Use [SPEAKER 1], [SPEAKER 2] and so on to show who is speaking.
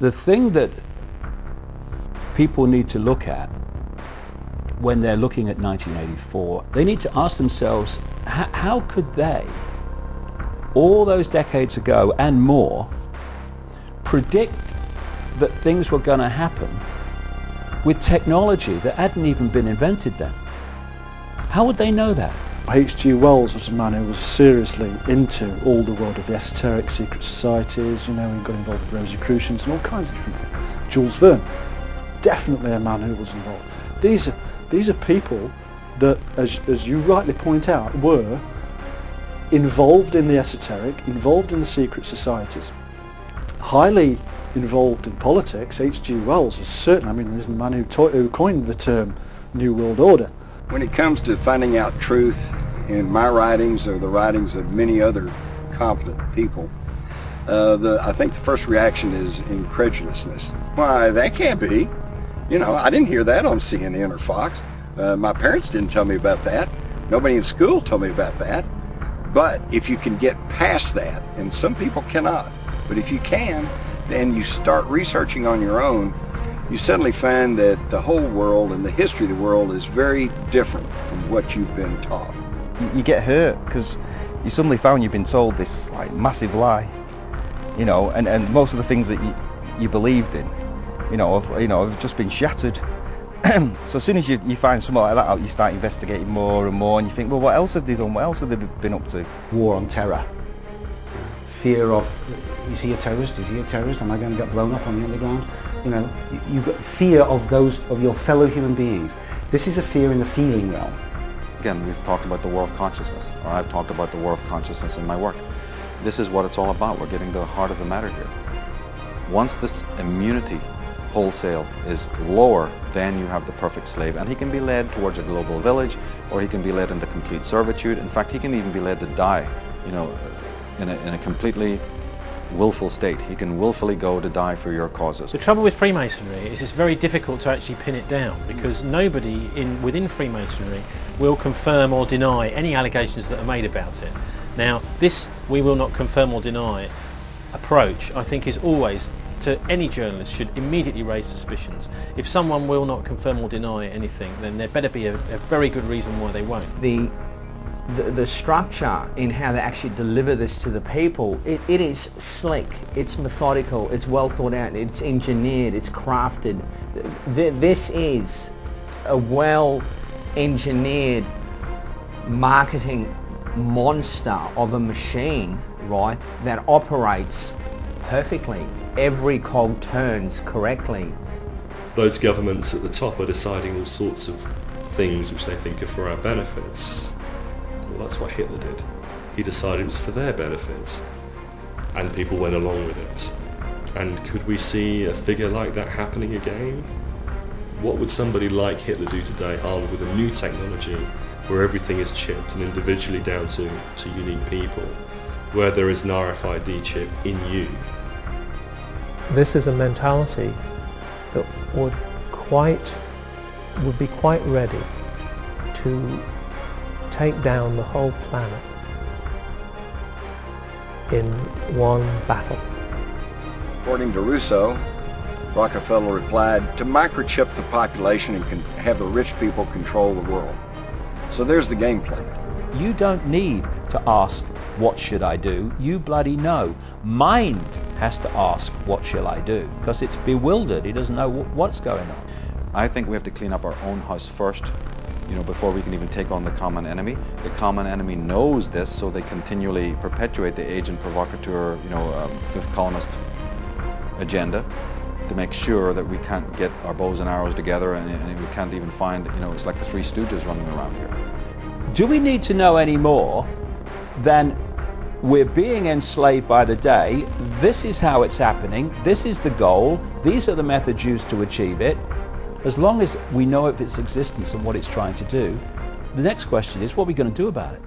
[SPEAKER 1] The thing that people need to look at when they're looking at 1984, they need to ask themselves, how could they, all those decades ago and more, predict that things were going to happen with technology that hadn't even been invented then? How would they know that?
[SPEAKER 2] H.G. Wells was a man who was seriously into all the world of the esoteric secret societies, you know, he got involved with Rosicrucians and all kinds of different things. Jules Verne, definitely a man who was involved. These are people that, as you rightly point out, were involved in the esoteric, involved in the secret societies, highly involved in politics. H.G. Wells was certainly, I mean, he's the man who coined the term New World Order.
[SPEAKER 3] When it comes to finding out truth in my writings or the writings of many other competent people, I think the first reaction is incredulousness. Why, that can't be. You know, I didn't hear that on CNN or Fox. My parents didn't tell me about that. Nobody in school told me about that. But if you can get past that, and some people cannot, but if you can, then you start researching on your own, you suddenly find that the whole world and the history of the world is very different from what you've been taught.
[SPEAKER 4] You get hurt because you suddenly found you've been told this like massive lie, you know, and most of the things that you believed in, have just been shattered. So as soon as you find something like that out, you start investigating more and more, and you think, well, what else have they done? What else have they been up to?
[SPEAKER 5] War on terror. Fear of, is he a terrorist? Is he a terrorist? Am I going to get blown up on the underground? You know, you've got fear of your fellow human beings. This is a fear in the feeling realm.
[SPEAKER 6] Again, we've talked about the war of consciousness, or I've talked about the war of consciousness in my work. This is what it's all about. We're getting to the heart of the matter here. Once this immunity wholesale is lower, then you have the perfect slave, and he can be led towards a global village, or he can be led into complete servitude. In fact, he can even be led to die, you know, in a completely willful state. He can willfully go to die for your causes.
[SPEAKER 7] The trouble with Freemasonry is it's very difficult to actually pin it down, because nobody within Freemasonry will confirm or deny any allegations that are made about it. Now, this "we will not confirm or deny" approach, I think, is always, to any journalist, should immediately raise suspicions. If someone will not confirm or deny anything, then there better be a very good reason why they won't.
[SPEAKER 8] The structure in how they actually deliver this to the people, it is slick, it's methodical, it's well thought out, it's engineered, it's crafted. This is a well engineered marketing monster of a machine, right, that operates perfectly. Every cog turns correctly.
[SPEAKER 9] Those governments at the top are deciding all sorts of things which they think are for our benefits. Well, that's what Hitler did. He decided it was for their benefit, and people went along with it. And could we see a figure like that happening again? What would somebody like Hitler do today, armed with a new technology, where everything is chipped and individually down to unique people, where there is an RFID chip in you?
[SPEAKER 10] This is a mentality that would be quite ready to take down the whole planet in one battle.
[SPEAKER 3] According to Rousseau, Rockefeller replied, to microchip the population and have the rich people control the world. So there's the game plan.
[SPEAKER 1] You don't need to ask, what should I do? You bloody know. Mind has to ask, what shall I do? Because it's bewildered. It doesn't know what's going on.
[SPEAKER 6] I think we have to clean up our own house first, you know, before we can even take on the common enemy. The common enemy knows this, so they continually perpetuate the agent provocateur, fifth columnist agenda to make sure that we can't get our bows and arrows together, and we can't even find, it's like the Three Stooges running around here.
[SPEAKER 1] Do we need to know any more than we're being enslaved by the day, this is how it's happening, this is the goal, these are the methods used to achieve it? As long as we know of its existence and what it's trying to do, the next question is, what are we going to do about it?